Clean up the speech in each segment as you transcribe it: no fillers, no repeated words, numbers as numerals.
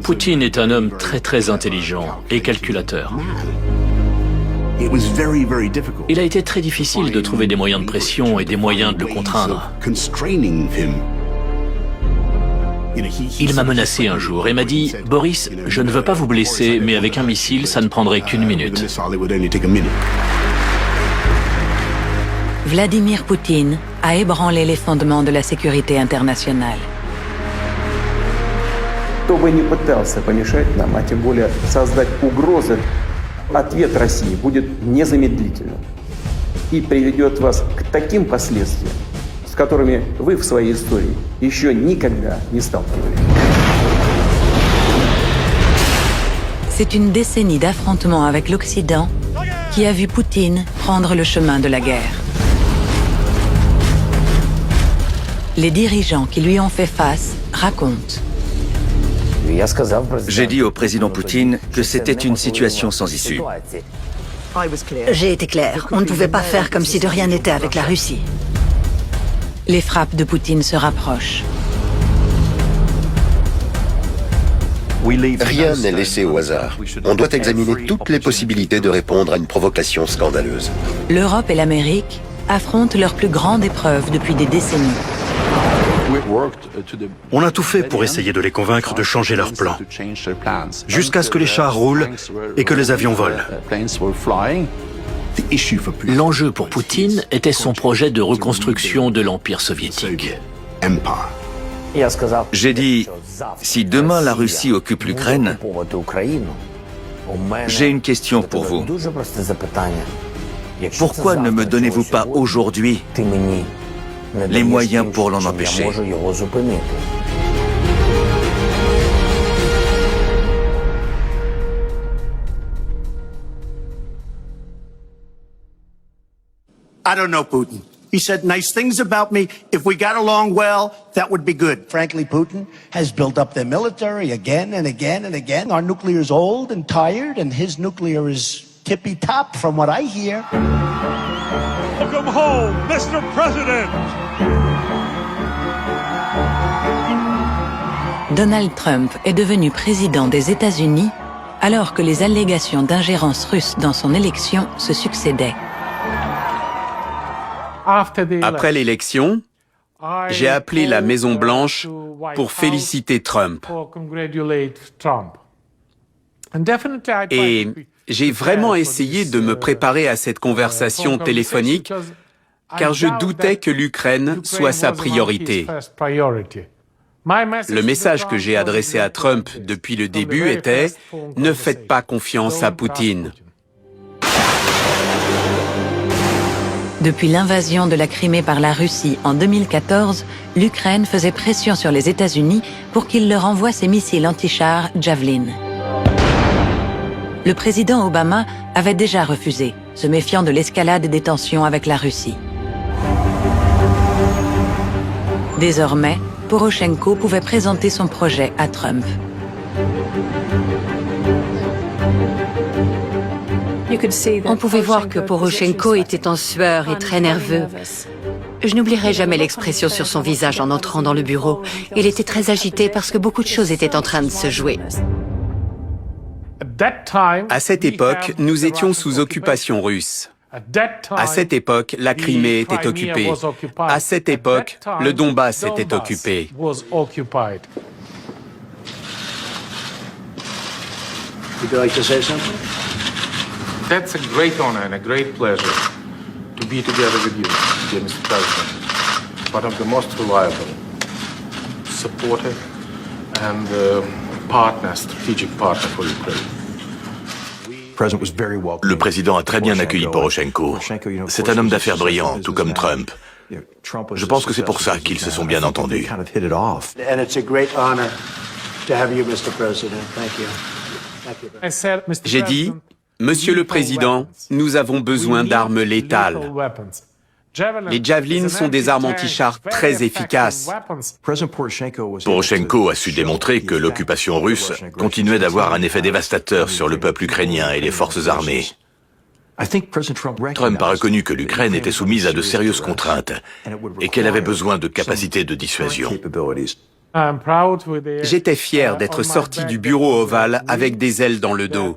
Poutine est un homme très intelligent et calculateur. Il a été très difficile de trouver des moyens de pression et des moyens de le contraindre. Il m'a menacé un jour et m'a dit « Boris, je ne veux pas vous blesser, mais avec un missile, ça ne prendrait qu'une minute. » Vladimir Poutine a ébranlé les fondements de la sécurité internationale. Кто бы ни пытался помешать нам, а тем более создать угрозы, ответ России будет незамедлительным и приведет вас к таким последствиям, с которыми вы в своей истории еще никогда не сталкивались. C'est une décennie d'affrontements avec l'Occident qui a vu Poutine prendre le chemin de la guerre. Les dirigeants qui lui ont fait face racontent. J'ai dit au président Poutine que c'était une situation sans issue. J'ai été clair, on ne pouvait pas faire comme si de rien n'était avec la Russie. Les frappes de Poutine se rapprochent. Rien n'est laissé au hasard. On doit examiner toutes les possibilités de répondre à une provocation scandaleuse. L'Europe et l'Amérique affrontent leur plus grande épreuve depuis des décennies. On a tout fait pour essayer de les convaincre de changer leurs plans, jusqu'à ce que les chars roulent et que les avions volent. L'enjeu pour Poutine était son projet de reconstruction de l'Empire soviétique. J'ai dit, si demain la Russie occupe l'Ukraine, j'ai une question pour vous. Pourquoi ne me donnez-vous pas aujourd'hui les moyens pour l'en empêcher? I don't know Putin. He said nice things about me. If we got along well, that would be good. Frankly, Putin has built up their military again and again and again. Our nuclear is old and tired, and his nuclear is tippy-top from what I hear. Welcome home, Mr. President! Donald Trump est devenu président des États-Unis alors que les allégations d'ingérence russe dans son élection se succédaient. Après l'élection, j'ai appelé la Maison-Blanche pour féliciter Trump. Et j'ai vraiment essayé de me préparer à cette conversation téléphonique, car je doutais que l'Ukraine soit sa priorité. Le message que j'ai adressé à Trump depuis le début était « Ne faites pas confiance à Poutine ». Depuis l'invasion de la Crimée par la Russie en 2014, l'Ukraine faisait pression sur les États-Unis pour qu'ils leur envoient ses missiles anti-chars Javelin. Le président Obama avait déjà refusé, se méfiant de l'escalade des tensions avec la Russie. Désormais, Poroshenko pouvait présenter son projet à Trump. On pouvait voir que Poroshenko était en sueur et très nerveux. Je n'oublierai jamais l'expression sur son visage en entrant dans le bureau. Il était très agité parce que beaucoup de choses étaient en train de se jouer. À cette époque, nous étions sous occupation russe. À cette époque, la Crimée était occupée. À cette époque, le Donbass était occupé. That's a great honor and a great pleasure to be together with you, dear Mr. President, one of the most reliable, supportive, and strategic partner for Ukraine. Le président a très bien accueilli Poroshenko. C'est un homme d'affaires brillant, tout comme Trump. Je pense que c'est pour ça qu'ils se sont bien entendus. And it's a great honor to have you, Mr. President. Thank you. J'ai dit, Monsieur le Président, nous avons besoin d'armes létales. Les Javelins sont des armes anti-chars très efficaces. Poroshenko a su démontrer que l'occupation russe continuait d'avoir un effet dévastateur sur le peuple ukrainien et les forces armées. Trump a reconnu que l'Ukraine était soumise à de sérieuses contraintes et qu'elle avait besoin de capacités de dissuasion. J'étais fier d'être sorti du bureau ovale avec des ailes dans le dos.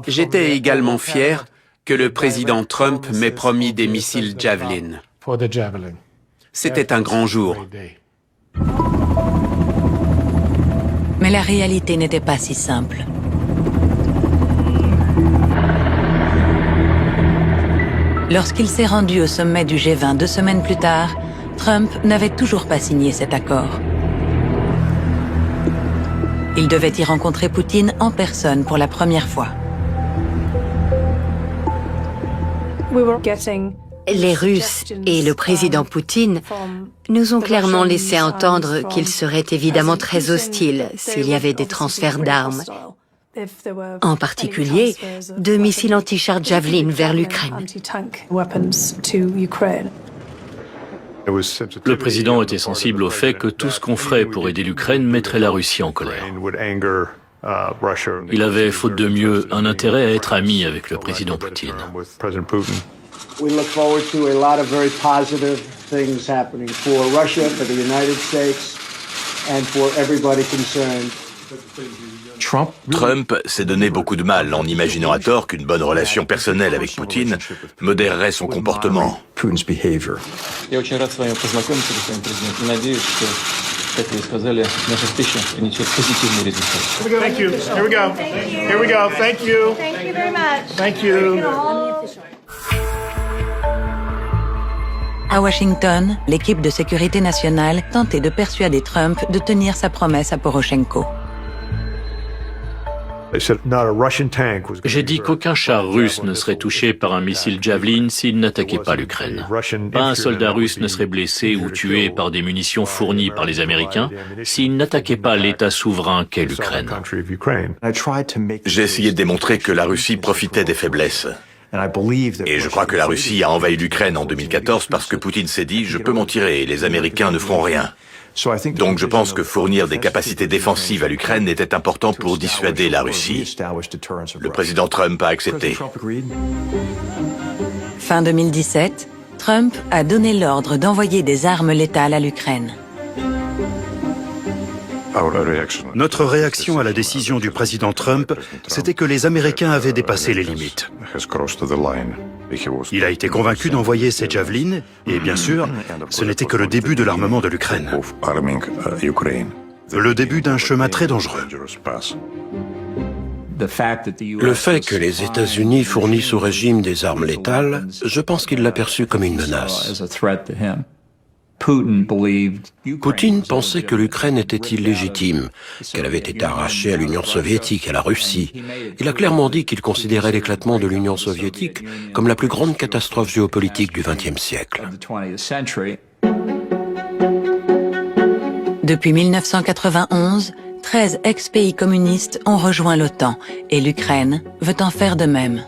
J'étais également fier que le président Trump m'ait promis des missiles Javelin. C'était un grand jour. Mais la réalité n'était pas si simple. Lorsqu'il s'est rendu au sommet du G20 2 semaines plus tard, Trump n'avait toujours pas signé cet accord. Il devait y rencontrer Poutine en personne pour la première fois. Les Russes et le président Poutine nous ont clairement laissé entendre qu'ils seraient évidemment très hostiles s'il y avait des transferts d'armes, en particulier de missiles anti-chars Javelin vers l'Ukraine. Le président était sensible au fait que tout ce qu'on ferait pour aider l'Ukraine mettrait la Russie en colère. Il avait, faute de mieux, un intérêt à être ami avec le président Poutine. We look forward to a lot of very positive things happening for Russia, for the United States, and for everybody concerned. Trump s'est donné beaucoup de mal en imaginant à tort qu'une bonne relation personnelle avec Poutine modérerait son comportement. Я очень рад с вами познакомиться, господин президент, и надеюсь, что, как вы сказали, наша встреча принесет позитивный результат. Thank you. Here we go. Here we go. Thank you. Thank you very much. Thank you. À Washington, l'équipe de sécurité nationale tentait de persuader Trump de tenir sa promesse à Poroshenko. J'ai dit qu'aucun char russe ne serait touché par un missile Javelin s'il n'attaquait pas l'Ukraine. Pas un soldat russe ne serait blessé ou tué par des munitions fournies par les Américains s'il n'attaquait pas l'État souverain qu'est l'Ukraine. J'ai essayé de démontrer que la Russie profitait des faiblesses. Et je crois que la Russie a envahi l'Ukraine en 2014 parce que Poutine s'est dit « je peux m'en tirer et les Américains ne feront rien ». Donc je pense que fournir des capacités défensives à l'Ukraine était important pour dissuader la Russie. Le président Trump a accepté. Fin 2017, Trump a donné l'ordre d'envoyer des armes létales à l'Ukraine. Notre réaction à la décision du président Trump, c'était que les Américains avaient dépassé les limites. Il a été convaincu d'envoyer ces Javelin, et bien sûr, ce n'était que le début de l'armement de l'Ukraine. Le début d'un chemin très dangereux. Le fait que les États-Unis fournissent au régime des armes létales, je pense qu'il l'a perçu comme une menace. Poutine pensait que l'Ukraine était illégitime, qu'elle avait été arrachée à l'Union soviétique, à la Russie. Il a clairement dit qu'il considérait l'éclatement de l'Union soviétique comme la plus grande catastrophe géopolitique du XXe siècle. Depuis 1991, 13 ex-pays communistes ont rejoint l'OTAN et l'Ukraine veut en faire de même.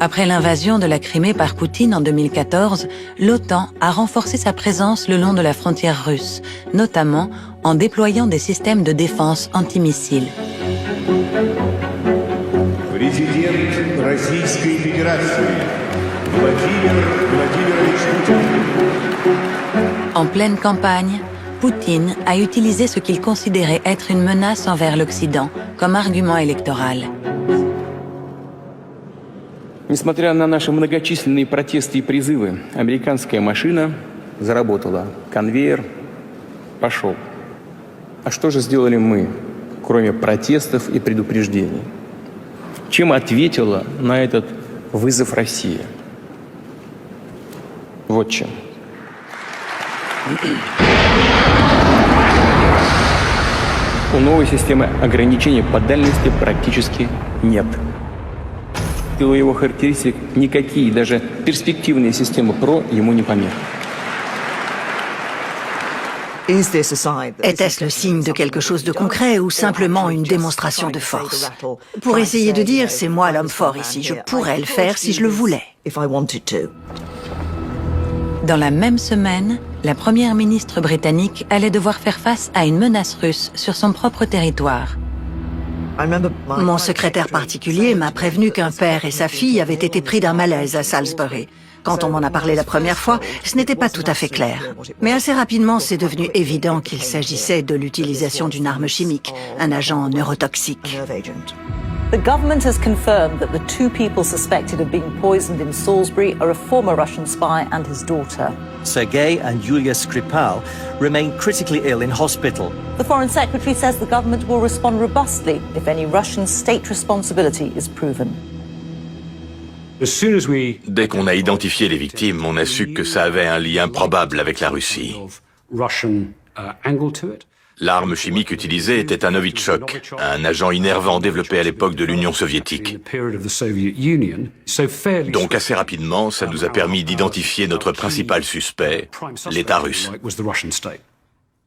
Après l'invasion de la Crimée par Poutine en 2014, l'OTAN a renforcé sa présence le long de la frontière russe, notamment en déployant des systèmes de défense antimissiles. En pleine campagne, Poutine a utilisé ce qu'il considérait être une menace envers l'Occident comme argument électoral. Несмотря на наши многочисленные протесты и призывы, американская машина заработала. Конвейер пошел. А что же сделали мы, кроме протестов и предупреждений? Чем ответила на этот вызов Россия? Вот чем. У новой системы ограничений по дальности практически нет. В силу его характеристик никакие, даже перспективные системы ПРО ему не помеха. Était-ce le signe de quelque chose de concret ou simplement une démonstration de force? Pour essayer de dire, c'est moi l'homme fort ici, je pourrais le faire si je le voulais. Dans la même semaine, la première ministre britannique allait devoir faire face à une menace russe sur son propre territoire. Mon secrétaire particulier m'a prévenu qu'un père et sa fille avaient été pris d'un malaise à Salisbury. Quand on m'en a parlé la première fois, ce n'était pas tout à fait clair. Mais assez rapidement, c'est devenu évident qu'il s'agissait de l'utilisation d'une arme chimique, un agent neurotoxique. The government has confirmed that the two people suspected of being poisoned in Salisbury are a former Russian spy and his daughter. Sergei and Yulia Skripal remain critically ill in hospital. The Foreign Secretary says the government will respond robustly if any Russian state responsibility is proven. Dès qu'on a identifié les victimes, on a su que ça avait un lien probable avec la Russie. L'arme chimique utilisée était un Novichok, un agent innervant développé à l'époque de l'Union soviétique. Donc assez rapidement, ça nous a permis d'identifier notre principal suspect, l'État russe.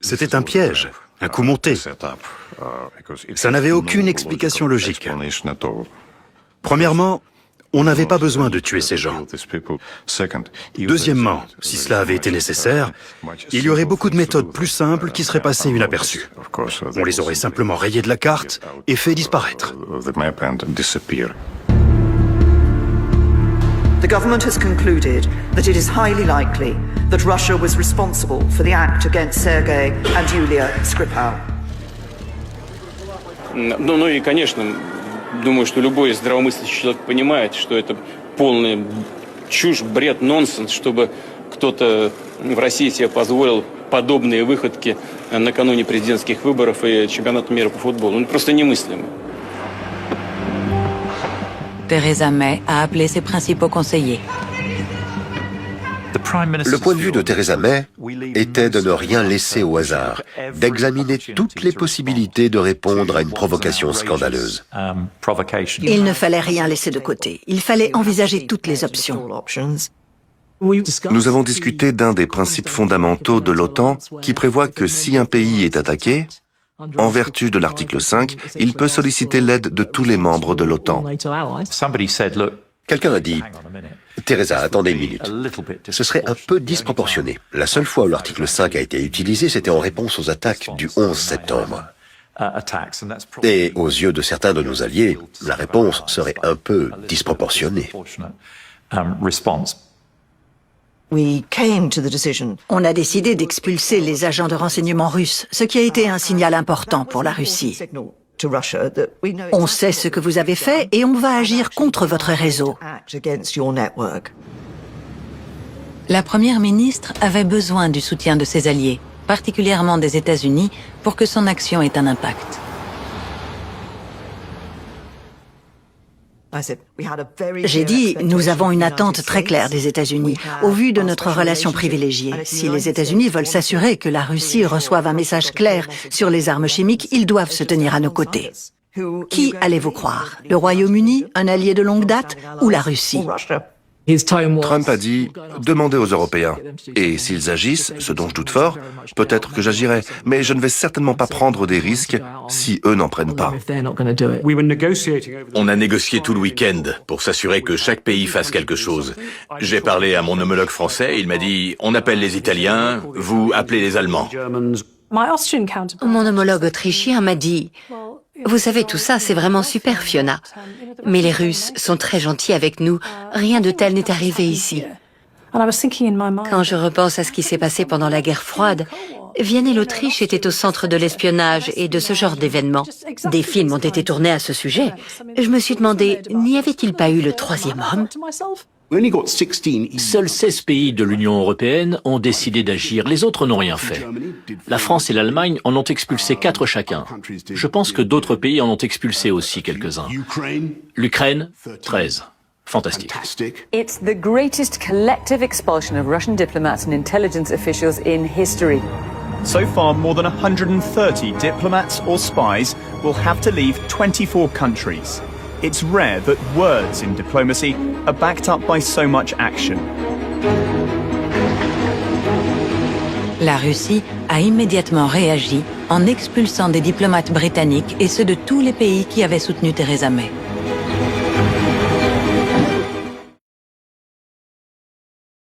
C'était un piège, un coup monté. Ça n'avait aucune explication logique. Premièrement, on n'avait pas besoin de tuer ces gens. Deuxièmement, si cela avait été nécessaire, il y aurait beaucoup de méthodes plus simples qui seraient passées inaperçues. On les aurait simplement rayés de la carte et fait disparaître. The government has concluded that it is highly likely that Russia was responsible for the act against Sergei and Yulia Skripal. Ну и, конечно, думаю, что любой здравомыслящий человек понимает, что это полная чушь, бред, нонсенс, чтобы кто-то в России себе позволил подобные выходки накануне президентских выборов и чемпионата мира по футболу. Ну, просто немыслимо. Theresa May a appelé ses principaux conseillers. Le point de vue de Theresa May était de ne rien laisser au hasard, d'examiner toutes les possibilités de répondre à une provocation scandaleuse. Il ne fallait rien laisser de côté. Il fallait envisager toutes les options. Nous avons discuté d'un des principes fondamentaux de l'OTAN qui prévoit que si un pays est attaqué, en vertu de l'article 5, il peut solliciter l'aide de tous les membres de l'OTAN. Quelqu'un a dit, Theresa, attendez une minute. Ce serait un peu disproportionné. La seule fois où l'article 5 a été utilisé, c'était en réponse aux attaques du 11 septembre. Et aux yeux de certains de nos alliés, la réponse serait un peu disproportionnée. On a décidé d'expulser les agents de renseignement russes, ce qui a été un signal important pour la Russie. On sait ce que vous avez fait et on va agir contre votre réseau. La première ministre avait besoin du soutien de ses alliés, particulièrement des États-Unis, pour que son action ait un impact. J'ai dit, nous avons une attente très claire des États-Unis, au vu de notre relation privilégiée. Si les États-Unis veulent s'assurer que la Russie reçoive un message clair sur les armes chimiques, ils doivent se tenir à nos côtés. Qui allez-vous croire? Le Royaume-Uni, un allié de longue date, ou la Russie? Trump a dit « Demandez aux Européens ». Et s'ils agissent, ce dont je doute fort, peut-être que j'agirai. Mais je ne vais certainement pas prendre des risques si eux n'en prennent pas. On a négocié tout le week-end pour s'assurer que chaque pays fasse quelque chose. J'ai parlé à mon homologue français, il m'a dit « On appelle les Italiens, vous appelez les Allemands ». Mon homologue autrichien m'a dit « Vous savez, tout ça, c'est vraiment super, Fiona. Mais les Russes sont très gentils avec nous. Rien de tel n'est arrivé ici. » Quand je repense à ce qui s'est passé pendant la guerre froide, Vienne et l'Autriche étaient au centre de l'espionnage et de ce genre d'événements. Des films ont été tournés à ce sujet. Je me suis demandé, n'y avait-il pas eu le troisième homme ? Seuls 16 pays de l'Union européenne ont décidé d'agir, les autres n'ont rien fait. La France et l'Allemagne en ont expulsé 4 chacun. Je pense que d'autres pays en ont expulsé aussi quelques-uns. L'Ukraine, 13. Fantastique. It's the greatest collective expulsion of Russian diplomats and intelligence officials in history. So far, more than 130 diplomats or spies will have to leave 24 countries. It's rare that words in diplomacy are backed up by so much action. La Russie a immédiatement réagi en expulsant des diplomates britanniques et ceux de tous les pays qui avaient soutenu Theresa May.